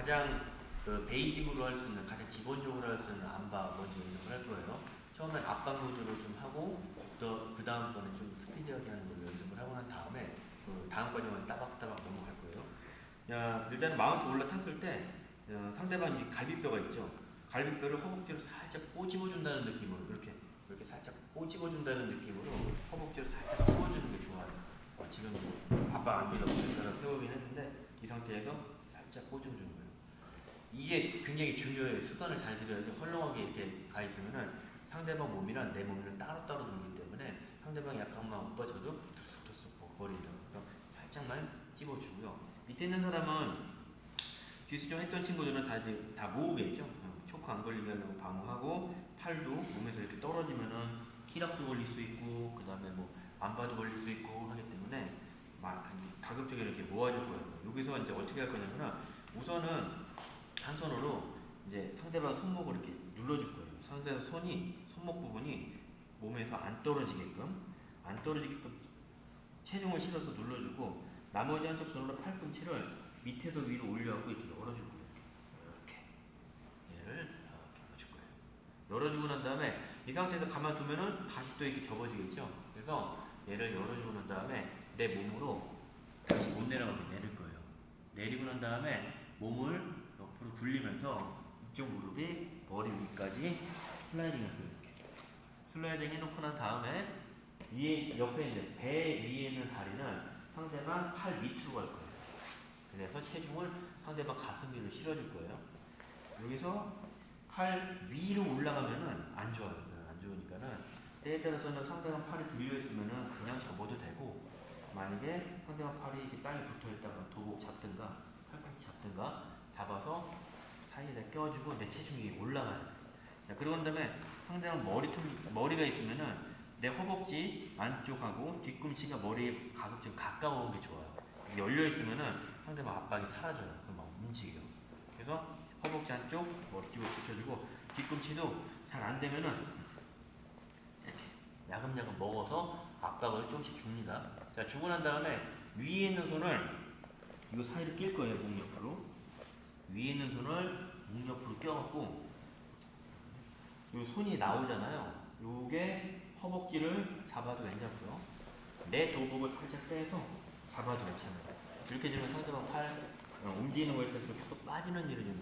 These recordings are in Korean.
가장 그 베이직으로 할 수 있는, 가장 기본적으로 할 수 있는 안바 먼저 연습을 할 거예요. 처음엔 압박 무드로 좀 하고 그 다음번에 좀 스피디하게 하는 걸로 연습을 하고 난 다음에 그 다음 과정은 따박따박 넘어갈 거예요. 야, 일단 마운트 올라탔을 때 상대방 이 갈비뼈가 있죠. 갈비뼈를 허벅지로 살짝 꼬집어준다는 느낌으로 이렇게 살짝 꼬집어준다는 느낌으로 허벅지로 살짝 찝어주는 게 좋아요. 지금 압박 안 주려고 손가락 세우긴 했는데 이 상태에서 살짝 꼬집어주는 거예요. 이게 굉장히 중요해요. 습관을 잘 들여야지 헐렁하게 이렇게 가 있으면은 상대방 몸이랑 내 몸이랑 따로따로 놀기 때문에 상대방이 약간만 오빠져도 들썩들썩 거린다. 그래서 살짝만 찝어주고요. 밑에 있는 사람은 뒤수정 했던 친구들은 다 모으겠죠. 초크 안 걸리게 하려고 방어하고 팔도 몸에서 이렇게 떨어지면은 키락도 걸릴 수 있고 그 다음에 뭐 안바도 걸릴 수 있고 하기 때문에 가급적이 이렇게 모아줄 거예요. 여기서 이제 어떻게 할 거냐면은 우선은 한 손으로 이제 상대방 손목을 이렇게 눌러줄 거예요. 상대방 손목 부분이 몸에서 안 떨어지게끔 체중을 실어서 눌러주고 나머지 한쪽 손으로 팔꿈치를 밑에서 위로 올려갖고 이렇게 열어줄 거예요. 이렇게 얘를 이렇게 열어줄 거예요. 열어주고 난 다음에 이 상태에서 가만두면은 다시 또 이렇게 접어지겠죠. 그래서 얘를 열어주고 난 다음에 내 몸으로 다시 못 내려가게 내릴 거예요. 내리고 난 다음에 몸을 옆으로 굴리면서 이쪽 무릎이 머리 위까지 슬라이딩 해서 이렇게 슬라이딩 해놓고 난 다음에 위에 옆에 이제 배 위에 있는 다리는 상대방 팔 밑으로 갈 거예요. 그래서 체중을 상대방 가슴 위로 실어줄 거예요. 여기서 팔 위로 올라가면은 안 좋아요. 안 좋으니까는 때에 따라서는 상대방 팔이 들려 있으면은 그냥 접어도 되고, 만약에 상대방 팔이 이렇게 땅에 붙어 있다가 도복 잡든가 팔꿈치 잡든가 잡아서 사이에다 껴주고 내 체중이 올라가야 돼. 자, 그러고 난 다음에 상대방 머리가 있으면은 내 허벅지 안쪽하고 뒤꿈치가 머리에 가급적 가까운 게 좋아요. 열려 있으면은 상대방 압박이 사라져요. 그럼 막 움직여. 그래서 허벅지 안쪽 머리 쪽으로 붙여주고 뒤꿈치도 잘 안 되면은 이렇게 야금야금 먹어서 압박을 조금씩 줍니다. 자, 주고 난 다음에 위에 있는 손을 이거 사이를 낄 거예요. 목 옆으로. 위에 있는 손을 목 옆으로 껴갖고 요 손이 나오잖아요. 요게 허벅지를 잡아도 괜찮고요. 내 도복을 살짝 떼서 잡아도 괜찮아요. 이렇게 되면 상대방 팔 움직이는 거에 따라서 계속 빠지는 일을 좀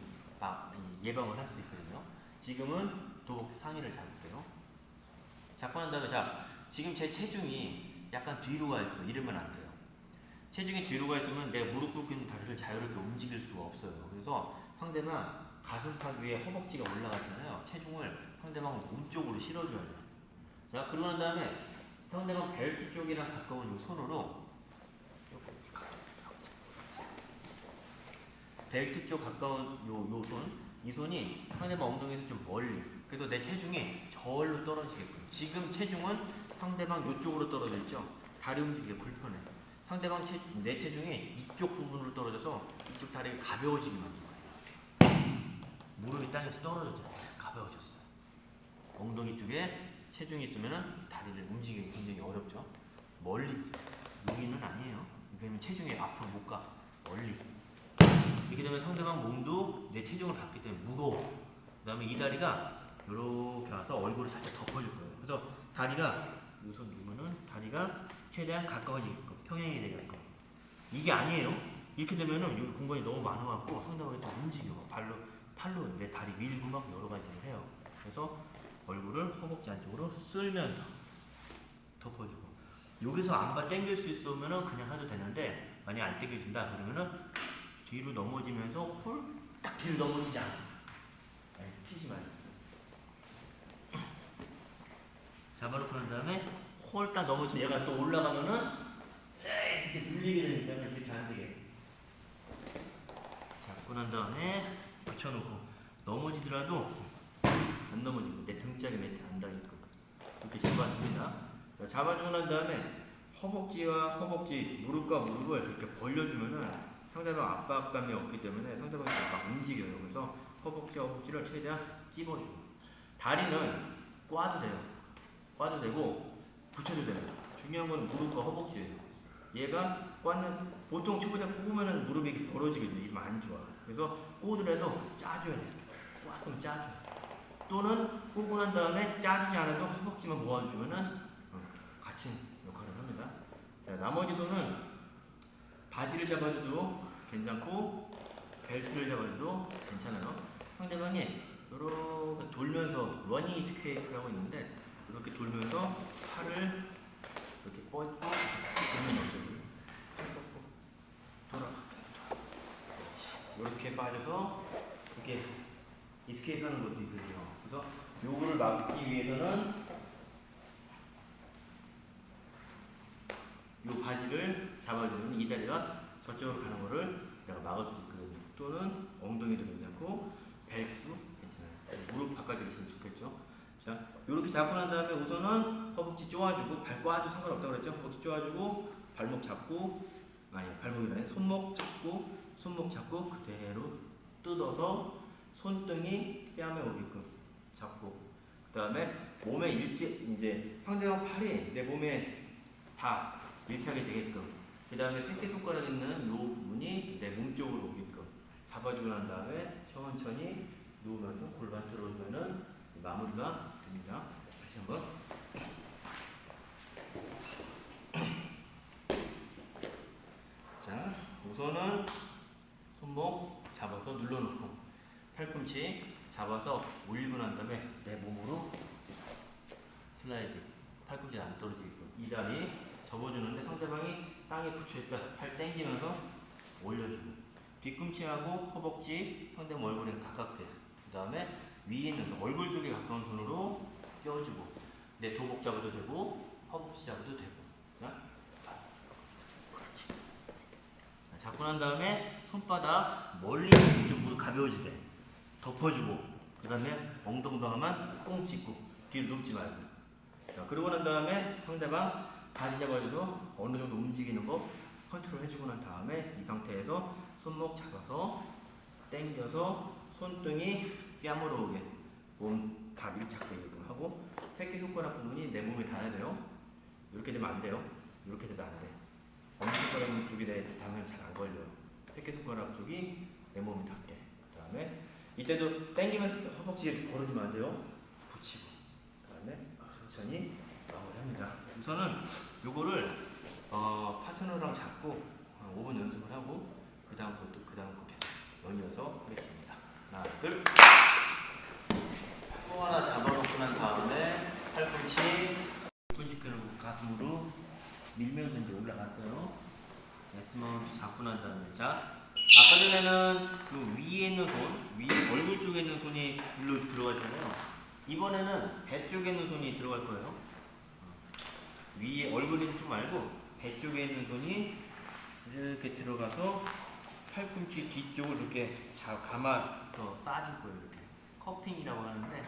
예방을 할 수 있거든요. 지금은 도복 상의를 잡을게요. 잡고 난 다음에 자, 지금 제 체중이 약간 뒤로 가 있어. 이러면 안 돼요. 체중이 뒤로 가 있으면 내 무릎 꿇고 있는 다리를 자유롭게 움직일 수가 없어요. 그래서 상대방 가슴팍 위에 허벅지가 올라가잖아요. 체중을 상대방 몸 쪽으로 실어줘야 돼요. 자, 그러고 난 다음에 상대방 벨트 쪽이랑 가까운 이 손으로 벨트 쪽 가까운 이 손이 상대방 엉덩이에서 좀 멀리. 그래서 내 체중이 저울로 떨어지게끔. 지금 체중은 상대방 이쪽으로 떨어져 있죠. 다리 움직이기 불편해. 상대방 내 체중이 이쪽 부분으로 떨어져서 이쪽 다리가 가벼워지게 만든 거예요. 무릎이 땅에서 떨어졌잖아요. 가벼워졌어요. 엉덩이 쪽에 체중이 있으면 다리를 움직이기 굉장히 어렵죠. 멀리 있어요. 여기는 아니에요. 왜냐면 체중이 앞으로 못 가. 멀리. 이렇게 되면 상대방 몸도 내 체중을 받기 때문에 무거워. 그 다음에 이 다리가 이렇게 와서 얼굴을 살짝 덮어줄 거예요. 그래서 다리가 우선 누르면은 다리가 최대한 가까워지게끔 평행이 되게끔. 이게 아니에요. 이렇게 되면은 여기 공간이 너무 많아갖고 상대방이 또 움직여. 팔로 내 다리 밀고 막 여러 가지를 해요. 그래서 얼굴을 허벅지 안쪽으로 쓸면서 덮어주고. 여기서 안바 당길 수 있으면은 그냥 해도 되는데 만약 안 당겨진다 그러면은 뒤로 넘어지면서 홀딱 뒤로 넘어지지 않아. 피지 말고. 잡아놓고 난 다음에 홀딱 넘어져서 얘가 또 올라가면은 이렇게 눌리게 되니까 이렇게 안 되게. 잡고 난 다음에 붙여놓고 넘어지더라도 안 넘어지고 내 등짝에 매트 안 닿게끔 이렇게 잡아줍니다. 잡아주고 난 다음에 허벅지와 허벅지, 무릎과 무릎을 이렇게 벌려주면은 상대방 압박감이 없기 때문에 상대방이 막 움직여요. 그래서 허벅지와 허벅지를 최대한 찝어주고 다리는 꽈도 돼요. 꽈도 되고 붙여도 됩니다. 중요한 건 무릎과 허벅지예요. 얘가 꼬았는 보통 초보자 꼬으면은 무릎이 이렇게 벌어지거든요. 이러면 안 좋아. 그래서 꼬더라도 짜줘야 돼. 꼬았으면 짜줘. 또는 꼬고 난 다음에 짜주지 않아도 허벅지만 모아주면은 같이 역할을 합니다. 자, 나머지 손은 바지를 잡아줘도 괜찮고 벨트를 잡아줘도 괜찮아요. 상대방이 이렇게 돌면서 러닝 스케이트라고 있는데 이렇게 돌면서 팔을 이렇게 뻗고 돌면 돌아 이렇게 빠져서 이렇게 이스케이프 하는 것도 있거든요. 그래서 요거를 막기 위해서는 요 바지를 잡아주면 이 다리가 저쪽으로 가는 거를 내가 막을 수 있거든요. 또는 엉덩이도 괜찮고 벨트도 괜찮아요. 무릎 바깥에 있으면 좋겠죠. 자, 요렇게 잡고 난 다음에 우선은 허벅지 쪼아주고 발 꽈도 상관없다고 그랬죠. 허벅지 쪼아주고 발목 잡고 발목이 아니라 손목 잡고 그대로 뜯어서 손등이 뺨에 오게끔 잡고 그 다음에 몸에 이제 상대방 팔이 내 몸에 다 밀착이 되게끔 그 다음에 새끼손가락 있는 요 부분이 내 몸 쪽으로 오게끔 잡아주고 난 다음에 천천히 누우면서 골반 들어오면은 마무리가 됩니다. 다시 한번 자 우선은 손목 잡아서 눌러놓고 팔꿈치 잡아서 올리고 난 다음에 내 몸으로 슬라이드 팔꿈치 안 떨어지게끔 이 다리 접어주는데 상대방이 땅에 붙여있다 팔 당기면서 올려주고 뒤꿈치하고 허벅지 상대방 얼굴에 가깝게 그 다음에 위에 있는 얼굴 쪽에 가까운 손으로 껴주고 내 도복 잡아도 되고 허벅지 잡아도 되고 자, 그렇지. 자, 잡고 난 다음에 손바닥 멀리 좀 무릎 가벼워질 때 덮어주고 그 다음에 엉덩방아만 꽁 찍고 뒤로 눕지 말고 자, 그러고 난 다음에 상대방 바지 잡아줘서 어느 정도 움직이는 거 컨트롤 해주고 난 다음에 이 상태에서 손목 잡아서 당겨서 손등이 뺨으로 오게 몸 다 밀착되게끔 하고 새끼손가락 부분이 내 몸에 닿아야 돼요. 이렇게 되면 안 돼요. 이렇게 되면 안 돼. 엄지손가락 쪽이 내 닿으면 잘 안 걸려요. 새끼손가락 쪽이 내 몸에 닿게 그 다음에 이때도 당기면서 허벅지에 벌어지면 안 돼요. 붙이고 그 다음에 천천히 마무리합니다. 우선은 요거를 파트너랑 잡고 5분 연습을 하고 그 다음 거 계속 연이어서 하겠습니다. 하나 둘 또 하나 잡아놓고 난 다음에 팔꿈치 끈질끈하고 가슴으로 밀면서 이제 올라갔어요. 스마운트 잡고 난 다음에 자 아까 전에는 그 위에 있는 손 위에 얼굴 쪽에 있는 손이 일로 들어갔잖아요. 이번에는 배 쪽에 있는 손이 들어갈 거예요. 위에 얼굴이 좀 말고 배 쪽에 있는 손이 이렇게 들어가서 팔꿈치 뒤쪽을 이렇게 감아서 싸줄 거예요. 이렇게 커핑이라고 하는데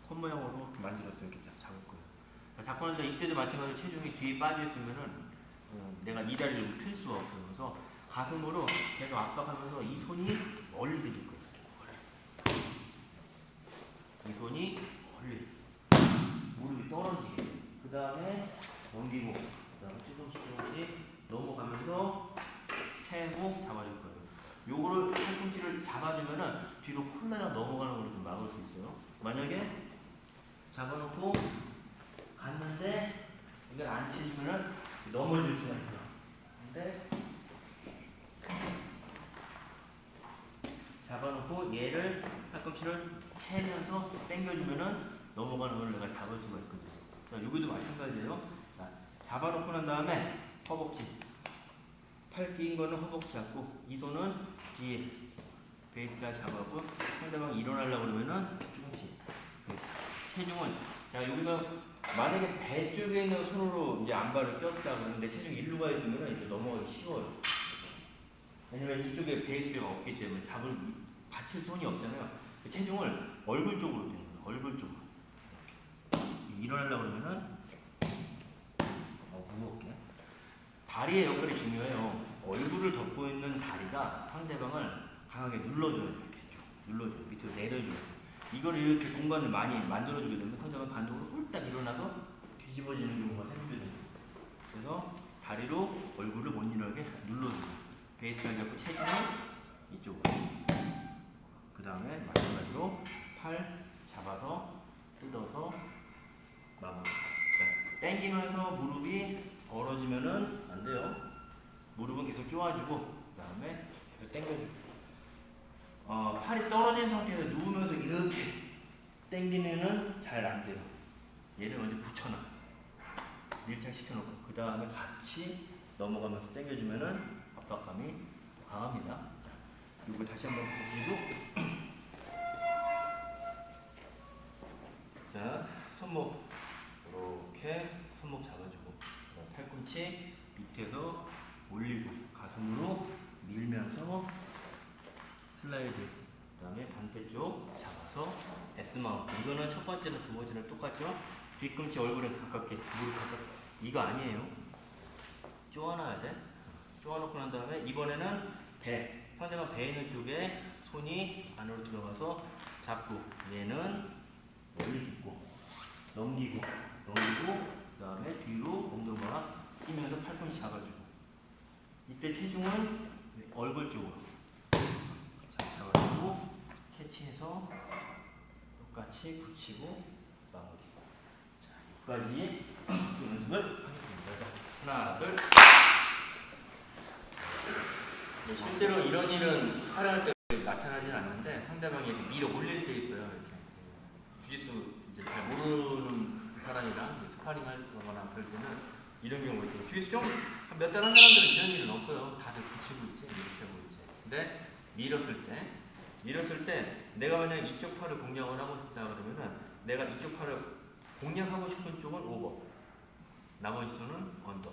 컵 모양으로 만들어서 이렇게 잡을 거예요. 잡고 나서 이때도 마찬가지로 체중이 뒤에 빠져 있으면은 내가 이 다리를 필 수가 없어요. 그래서 가슴으로 계속 압박하면서 이 손이 멀리 들릴 거예요. 이 손이 멀리 무릎이 떨어지게 그 다음에 넘기고 그 다음에 조금씩 넘어가면서 채고 잡아줄 거예요. 요거를 팔꿈치를 잡아주면은 뒤로 홀라당 넘어가는 걸 좀 막을 수 있어요. 만약에 잡아놓고 갔는데 이걸 안 치면은 넘어질 수가 있어. 근데 잡아놓고 얘를 팔꿈치를 채면서 당겨주면은 넘어가는 걸 내가 잡을 수가 있거든요. 자, 여기도 마찬가지예요. 자, 잡아놓고 난 다음에 허벅지 팔 끼인 거는 허벅지 잡고 이 손은 뒤에 베이스를 잡아갖고 상대방 일어나려고 그러면은 조금씩 체중은 자 여기서 만약에 배 쪽에 있는 손으로 이제 안발을 꼈다 그러는데 체중이 일로 가 있으면 이제 넘어가기 쉬워요. 왜냐면 이쪽에 베이스가 없기 때문에 받칠 손이 없잖아요. 체중을 얼굴 쪽으로 대는 거예요. 얼굴 쪽으로. 이렇게. 일어나려고 그러면은 무겁게. 다리의 역할이 중요해요. 얼굴을 덮고 있는 다리가 상대방을 강하게 눌러줘요. 이렇게 쭉 눌러줘요. 밑으로 내려줘요. 이걸 이렇게 공간을 많이 만들어주게 되면 상대방 반동으로 홀딱 일어나서 뒤집어지는 경우가 생기거든요. 그래서 다리로 얼굴을 못 일어나게 눌러주고 베이스를 잡고 체중을 이쪽으로. 그 다음에 마찬가지로 팔 잡아서 뜯어서 마무리. 자, 당기면서 무릎이 벌어지면은 안 돼요. 무릎은 계속 쪼아주고 그 다음에 계속 당겨주고. 팔이 떨어진 상태에서 누우면서 이렇게 당기면은 잘 안 돼요. 얘를 먼저 붙여놔. 밀착시켜놓고 그 다음에 같이 넘어가면서 당겨주면은 압박감이 강합니다. 자, 이거 다시 한번 보시고. 자, 손목 이렇게 손목 잡아주고 팔꿈치 밑에서 올리고 가슴으로 밀면서 슬라이드. 그 다음에 반대쪽 잡아서 S마운트. 이거는 첫 번째는 두 번째는 똑같죠? 뒤꿈치 얼굴에 가깝게 무릎 가깝게. 이거 아니에요. 쪼아놔야 돼. 쪼아놓고 난 다음에 이번에는 배. 상대방 배 있는 쪽에 손이 안으로 들어가서 잡고 얘는 올리고 넘기고 그 다음에 뒤로 엉덩이가 뛰면서 팔꿈치 잡아주고 이때 체중은 얼굴 쪽으로 잡아주고 캐치해서 똑같이 붙이고 마무리. 자, 여기까지 연습을 하겠습니다. 자, 하나, 둘. 네, 실제로 이런 일은 스파링할 때 나타나진 않는데 상대방이 밀어 올릴 때 있어요. 이렇게 주짓수 이제 잘 모르는 사람이랑 스파링할 거나 그럴 때는 이런 경우가 있고 주짓수 좀 몇 달 한 사람들은 이런 일은 없어요. 다들 붙이고 있지 이렇게 하고 있지. 근데 밀었을 때 내가 만약 이쪽 팔을 공략을 하고 싶다 그러면은 내가 이쪽 팔을 공략하고 싶은 쪽은 오버, 나머지 손은 언더.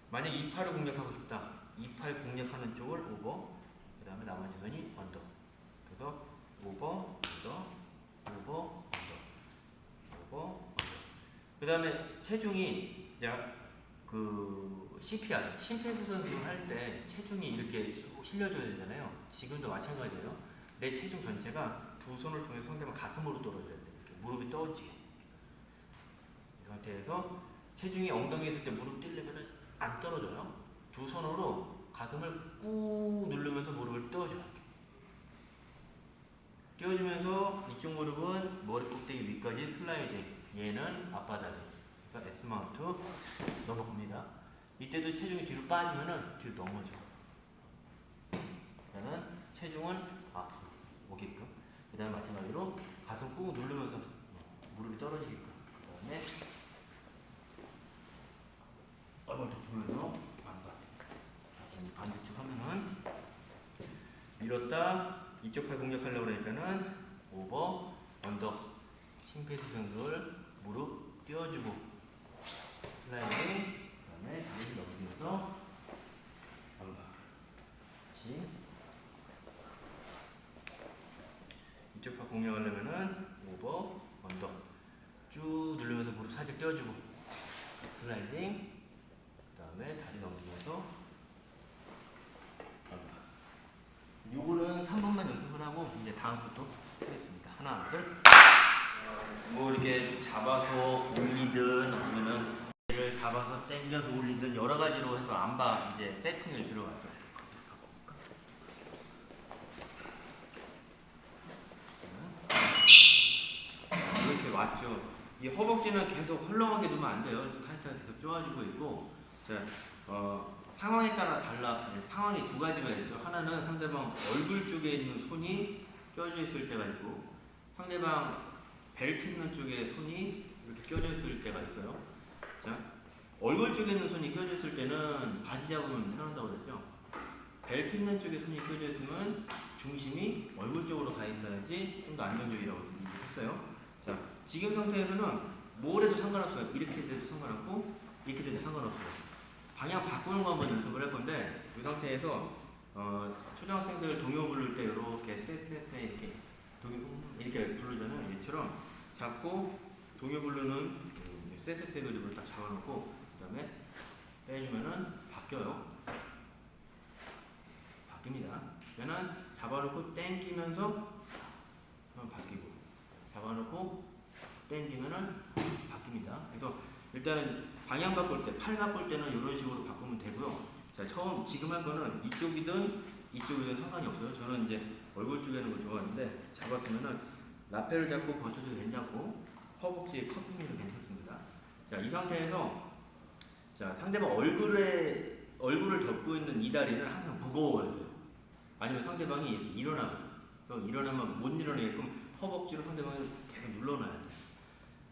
만약 이 팔을 공략하고 싶다, 이 팔 공략하는 쪽을 오버, 그 다음에 나머지 손이 언더. 그래서 오버, 언더, 오버, 언더, 오버, 언더. 그 다음에 체중이 그 CPR, 심폐소생술 할 때 체중이 이렇게 쑥 실려줘야 되잖아요. 지금도 마찬가지예요. 내 체중 전체가 두 손을 통해 상대방 가슴으로 떨어져야 돼. 이렇게 무릎이 떠지게. 이 상태에서 체중이 엉덩이에 있을 때 무릎 뛸려면 안 떨어져요. 두 손으로 가슴을 꾹 누르면서 무릎을 떼어줘요. 떼어주면서 이쪽 무릎은 머리 꼭대기 위까지 슬라이딩. 얘는 앞바닥에. 그래서 S마운트 넘어갑니다. 이때도 체중이 뒤로 빠지면은 뒤로 넘어져. 그러면 체중은 앞으로 오게끔. 그 다음에 마찬가지로 가슴 꾹 누르면서 무릎이 떨어지게끔. 그 다음에 얼굴 덮으면서 반반. 다시 반대쪽 하면은 밀었다. 이쪽 팔 공략하려고 그러니까는 오버, 언더, 심폐소생술, 무릎 띄워주고 슬라이딩. 그 다음에 다리를 넘기면서 반반. 다시 이쪽 팔 공략하려면은 오버, 언더 쭉 누르면서 무릎 살짝 띄워주고 슬라이딩. 그 다음에 다리 넘기면서 반반. 요거는 3번만 연습을 하고 이제 다음부터 하겠습니다. 하나, 둘. 뭐 이렇게 잡아서 올리든 아니면은 얘를 잡아서 당겨서 올리든 여러 가지로 해서 안바 이제 세팅을 들어가죠. 이렇게 왔죠. 이 허벅지는 계속 헐렁하게 두면 안 돼요. 타이트하게 계속 쪼아주고 있고, 자, 상황에 따라 상황이 두 가지가 있죠. 하나는 상대방 얼굴 쪽에 있는 손이 껴져 있을 때가 있고, 상대방 벨트 있는 쪽에 손이 이렇게 껴져 있을 때가 있어요. 자, 얼굴 쪽에 있는 손이 껴져 있을 때는 바지 잡으면 편한다고 그랬죠. 벨트 있는 쪽에 손이 껴져 있으면 중심이 얼굴 쪽으로 가 있어야지 좀 더 안정적이라고 얘기했어요. 자, 지금 상태에서는 뭘 해도 상관없어요. 이렇게 돼도 상관없고 이렇게 돼도 상관없어요. 방향 바꾸는 거 한번 연습을 할 건데 이 상태에서 초등학생들 동요 부를 때 이렇게 쎄쎄쎄 이렇게 부르잖아요. 얘처럼 잡고 동요 부르는 쎄쎄쎄 그립을 딱 잡아놓고 그 다음에 빼주면은 바뀌어요. 바뀝니다. 얘는 잡아놓고 땡기면서 바뀌고 잡아놓고 땡기면은 바뀝니다. 그래서 일단은 방향 바꿀 때, 팔 바꿀 때는 이런 식으로 바꾸면 되고요. 자, 지금 할 거는 이쪽이든 이쪽이든 상관이 없어요. 저는 이제 얼굴 쪽에 하는 거 좋아하는데, 잡았으면은 라펠을 잡고 버텨도 괜찮고 허벅지에 커팅해도 괜찮습니다. 자, 이 상태에서 자, 상대방 얼굴을 덮고 있는 이 다리는 항상 무거워야 돼요. 아니면 상대방이 이렇게 일어나거든. 그래서 일어나면 못 일어나게끔 허벅지로 상대방을 계속 눌러놔야 돼요.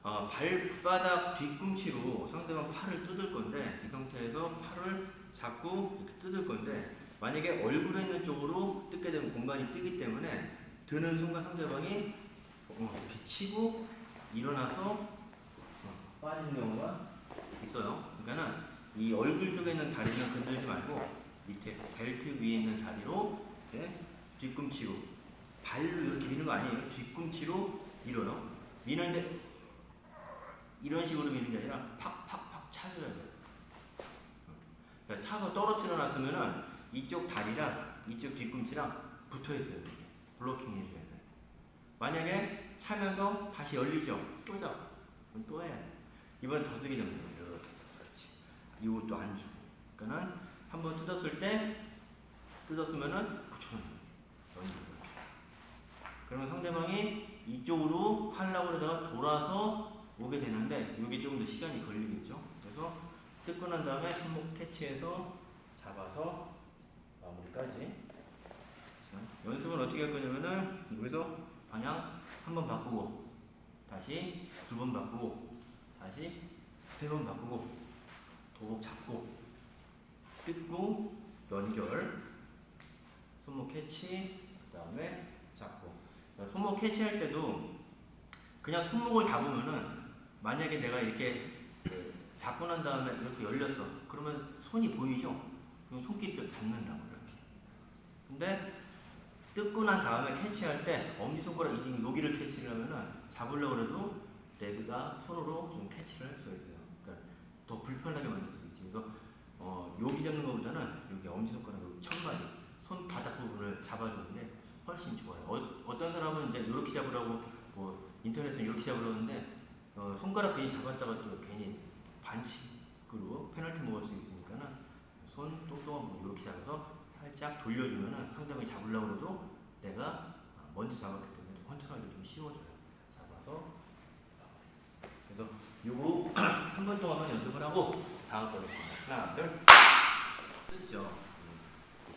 발바닥 뒤꿈치로 상대방 팔을 뜯을 건데, 이 상태에서 팔을 잡고 이렇게 뜯을 건데, 만약에 얼굴에 있는 쪽으로 뜯게 되면 공간이 뜨기 때문에 드는 순간 상대방이 이렇게 치고 일어나서 빠지는 경우가 있어요. 그러니까는 이 얼굴 쪽에 있는 다리는 건들지 말고 밑에 벨트 위에 있는 다리로 이렇게 뒤꿈치로, 발로 이렇게 미는 거 아니에요. 뒤꿈치로 밀어요. 미는데 이런 식으로 미는 게 아니라 팍팍팍 차줘야 돼요. 그러니까 차서 떨어뜨려 놨으면은 이쪽 다리랑 이쪽 뒤꿈치랑 붙어 있어요. 이렇게 블로킹 해줘야 돼요. 만약에 차면서 다시 열리죠. 또 잡아. 그럼 또 해야 돼. 이번엔 더 세게 잡는 거예요. 이렇게. 그렇지. 이것도 안 주고. 그러니까는 한번 뜯었으면은 붙여놓는 거예요. 그러면 상대방이 이쪽으로 하려고 그러다가 돌아서 오게 되는데, 이게 조금 더 시간이 걸리겠죠. 그래서 뜯고 난 다음에 손목 캐치해서 잡아서 마무리까지. 연습은 어떻게 할 거냐면은 여기서 방향 한 번 바꾸고, 다시 두 번 바꾸고, 다시 세 번 바꾸고, 도복 잡고, 뜯고, 연결, 손목 캐치, 그 다음에 잡고. 손목 캐치할 때도 그냥 손목을 잡으면은, 만약에 내가 이렇게 잡고 난 다음에 이렇게 열렸어. 그러면 손이 보이죠? 그럼 손길을 잡는다고 이렇게. 근데 뜯고 난 다음에 캐치할 때 엄지손가락 여기를 캐치를 하면은 잡으려고 해도 내가 손으로 좀 캐치를 할 수가 있어요. 그러니까 더 불편하게 만들 수 있지. 그래서 여기 잡는 것보다는 여기 엄지손가락 여기 천마디 손바닥 부분을 잡아주는 게 훨씬 좋아요. 어떤 사람은 이제 이렇게 잡으라고 인터넷에 이렇게 잡으려는데 손가락 괜히 잡았다가 또 괜히 반칙으로 페널티 먹을 수 있으니까는 손 똑똑한 이렇게 잡아서 살짝 돌려주면은 상대방이 잡으려고 해도 내가 먼저 잡았기 때문에 컨트롤하기 좀 쉬워져요. 잡아서. 그래서 요거 3분 동안만 연습을 하고 다음 거 하겠습니다. 하나, 둘. 뜯죠.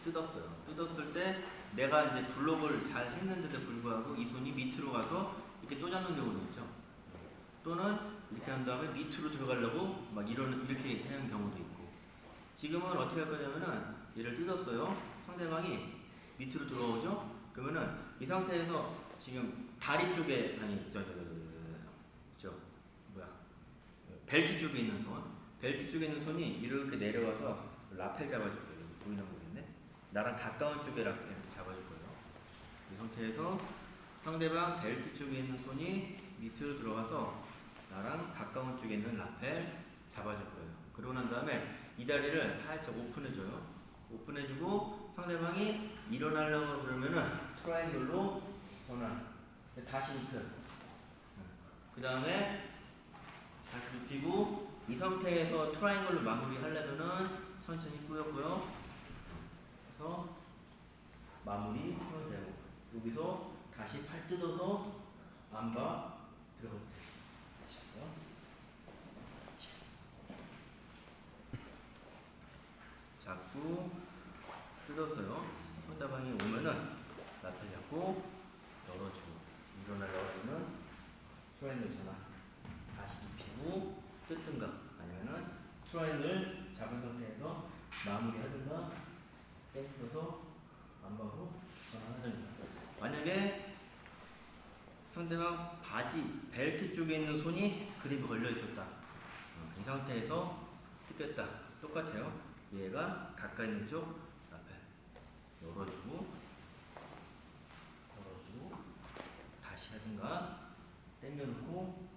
뜯었어요. 뜯었을 때 내가 이제 블록을 잘 했는데도 불구하고 이 손이 밑으로 가서 이렇게 또 잡는 경우도 있죠. 또는 이렇게 한 다음에 밑으로 들어가려고 막 이렇게 하는 경우도 있고. 지금은 어떻게 할 거냐면은 얘를 뜯었어요. 상대방이 밑으로 들어오죠. 그러면은 이 상태에서 지금 다리 쪽에 벨트 쪽에 있는 벨트 쪽에 있는 손이 이렇게 내려와서 라펠 잡아줄 거예요. 보이는 거겠네. 나랑 가까운 쪽에 라펠 잡아줄 거예요. 이 상태에서 상대방 벨트 쪽에 있는 손이 밑으로 들어가서 나랑 가까운 쪽에 있는 라펠 잡아줄 거예요. 그러고 난 다음에 이 다리를 살짝 오픈해줘요. 오픈해주고 상대방이 일어나려고 그러면은 트라이앵글로 전환. 다시 눕혀요. 그 다음에 다시 눕히고, 이 상태에서 트라이앵글로 마무리하려면은 천천히 꾸역꾸역 해서 마무리 하면 되고, 여기서 다시 팔 뜯어서 안바 들어가도 돼요. 다시 할게요. 잡고 뜯었어요. 상대방이 오면은 라펠 잡고 열어주고, 일어나려고 하면 트라이앵글 전환. 다시 눕히고 뜯든가, 아니면은 트라이앵글 잡은 상태에서 마무리하든가, 땡겨서 안바로 전환하든가. 만약에 상대방 바지 벨트 쪽에 있는 손이 그립이 걸려 있었다. 이 상태에서 뜯겼다. 똑같아요. 얘가 가까이 있는 쪽 라펠 열어주고 다시 하든가, 당겨놓고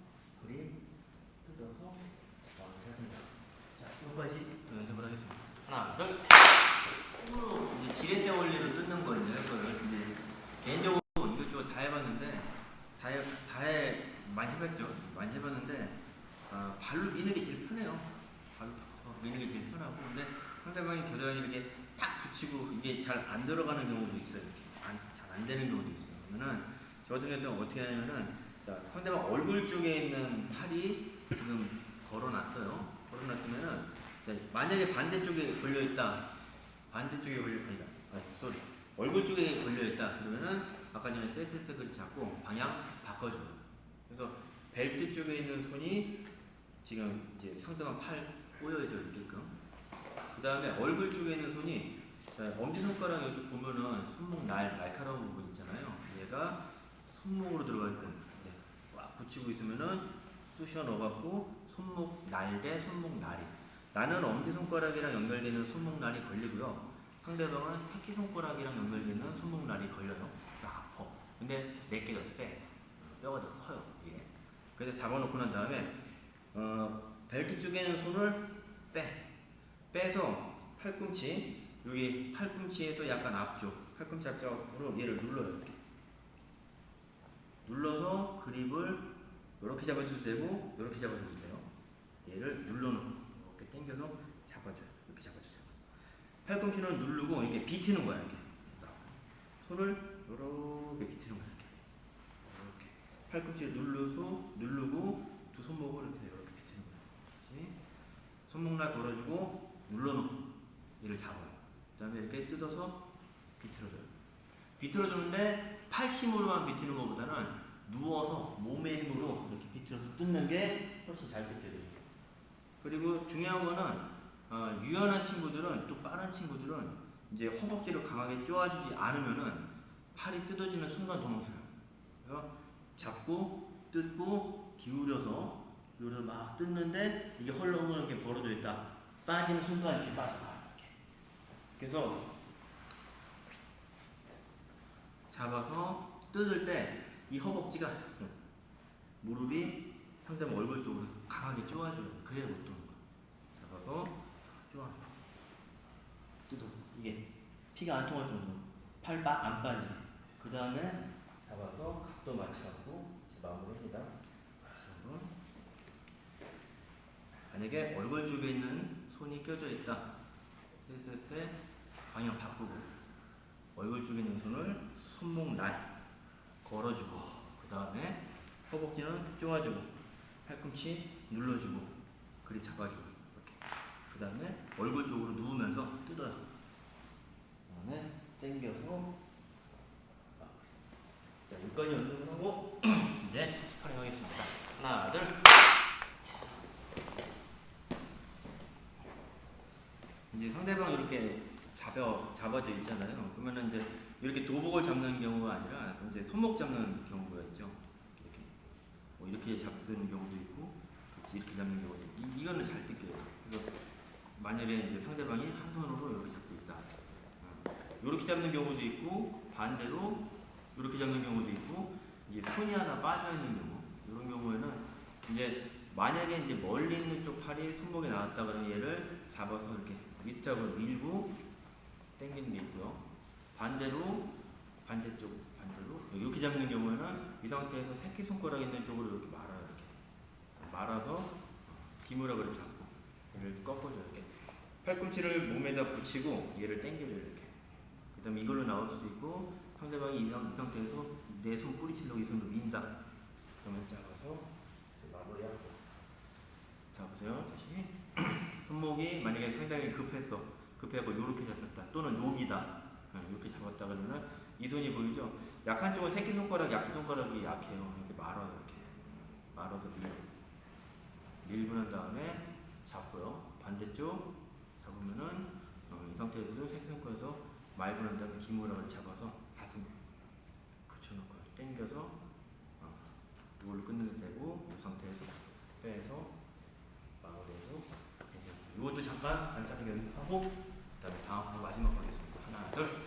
그립 뜯어서 마무리하든가. 자, 여기까지 연습을 하겠습니다. 하나, 둘. 이제 지렛대 원리로 뜯는 거 이제 할 거를 이제 개인적으로 이것저것 다 해봤는데 많이 해봤죠. 많이 해봤는데 발로 미는 게 제일 편해요. 또 이게 잘 안 들어가는 경우도 있어요. 잘 안 되는 경우도 있어요. 그러면은 저 같은 경우는 어떻게 하냐면은 자, 상대방 얼굴 쪽에 있는 팔이 지금 걸어놨어요. 걸어놨으면은 자, 만약에 반대쪽에 걸려 있다. 반대쪽에 걸려 아니다. 쏘리. 얼굴 쪽에 걸려 있다. 그러면은 아까 전에 세세세 그립 잡고 방향 바꿔줘요. 그래서 벨트 쪽에 있는 손이 지금 이제 상대방 팔 꼬여져 있게끔. 그 다음에 얼굴 쪽에 있는 손이 자, 엄지손가락 이렇게 보면은 손목 날카로운 부분 있잖아요. 얘가 손목으로 들어가게끔 꽉 붙이고 있으면은 쑤셔 넣어갖고 손목 날 대 손목 날이. 나는 엄지손가락이랑 연결되는 손목 날이 걸리고요. 상대방은 새끼손가락이랑 연결되는 손목 날이 걸려요. 아파. 근데 내게가 세. 뼈가 더 커요. 이게. 그래서 잡아놓고 난 다음에 벨트 쪽에 있는 손을 빼서 팔꿈치 여기 팔꿈치에서 약간 앞쪽 팔꿈치 앞쪽으로 얘를 눌러요. 이렇게. 눌러서 그립을 이렇게 잡아줘도 되고 이렇게 잡아줘도 돼요. 얘를 눌러놓고 이렇게 당겨서 잡아줘요. 이렇게 잡아주세요. 팔꿈치는 누르고 이렇게 비트는 거야. 이렇게 손을 이렇게 비트는 거야. 이렇게 팔꿈치를 누르고 두 손목을 이렇게 비트는 거야. 손목날 돌아주고 눌러놓고 얘를 잡아요. 그 다음에 이렇게 뜯어서 비틀어줘요. 비틀어주는데 팔심으로만 비트는 것보다는 누워서 몸의 힘으로 이렇게 비틀어서 뜯는 게 훨씬 잘 뜯겨져요. 그리고 중요한 거는 유연한 친구들은 또 빠른 친구들은 이제 허벅지를 강하게 쪼아주지 않으면은 팔이 뜯어지는 순간 도망쳐요. 그래서 잡고 뜯고 기울여서 막 뜯는데 이게 헐렁헐렁 이렇게 벌어져 있다. 빠지는 순간 이렇게 빠져나와요. 이렇게. 그래서 잡아서 뜯을 때 이 허벅지가 무릎이 상대방 얼굴 쪽으로 강하게 쪼아줘요. 그래야 못 도는 거야. 잡아서 쪼아놓고 뜯어. 이게 피가 안 통할 정도. 팔 안 빠지게. 그 다음에 잡아서 각도 맞춰갖고 마무리합니다. 만약에 얼굴 쪽에 있는 손이 껴져 있다. 쎄 방향 바꾸고 얼굴 쪽에 있는 손을 손목 날 걸어주고 그 다음에 허벅지는 쪼아주고 팔꿈치 눌러주고 그립 잡아주고 이렇게. 그 다음에 얼굴 쪽으로 누우면서 뜯어요. 그 다음에 당겨서 자, 여기까지 운동을 하고 이제 스파링 하겠습니다. 하나, 둘. 이제 상대방 이렇게 잡아져 있잖아요. 그러면은 이제 이렇게 도복을 잡는 경우가 아니라 이제 손목 잡는 경우가 있죠. 이렇게 잡는 경우도 있고, 이렇게 잡는 경우도 있고, 이거는 잘 뜯겨요. 그래서 만약에 이제 상대방이 한 손으로 이렇게 잡고 있다. 이렇게 잡는 경우도 있고, 반대로 이렇게 잡는 경우도 있고, 이제 손이 하나 빠져 있는 경우, 이런 경우에는 이제 만약에 이제 멀리 있는 쪽 팔이 손목에 나왔다 그러면 얘를 잡아서 이렇게 밑으로 밀고 당기는 게 있고요. 반대로 이렇게 잡는 경우에는 이 상태에서 새끼손가락 있는 쪽으로 이렇게 말아요. 이렇게 말아서 기무락을 잡고 얘를 꺾어줘요. 이렇게 팔꿈치를 몸에다 붙이고 얘를 당겨줘요. 이렇게. 그 다음에 이걸로 나올 수도 있고 상대방이 이 상태에서 내 손 뿌리치려고 이 손으로 민다. 그러면 잡아서 마무리하고. 자 보세요. 다시 손목이 만약에 상당히 급해갖고 이렇게 잡혔다 또는 여기다 이렇게 잡았다 그러면 이 손이 보이죠? 약한 쪽은 새끼손가락, 약지손가락이 약해요. 이렇게 말아요. 이렇게 말아서 밀고 난 다음에 잡고요. 반대쪽 잡으면은 이 상태에서도 새끼손가락에서 말고 난 다음에 기무락을 잡아서 가슴 붙여놓고 당겨서 이걸로 끝내도 되고 이 상태에서 빼서 마무리해서 이것도 잠깐 간단하게 연습하고 그 다음에 다음 마지막 하겠습니다. 하나, 둘.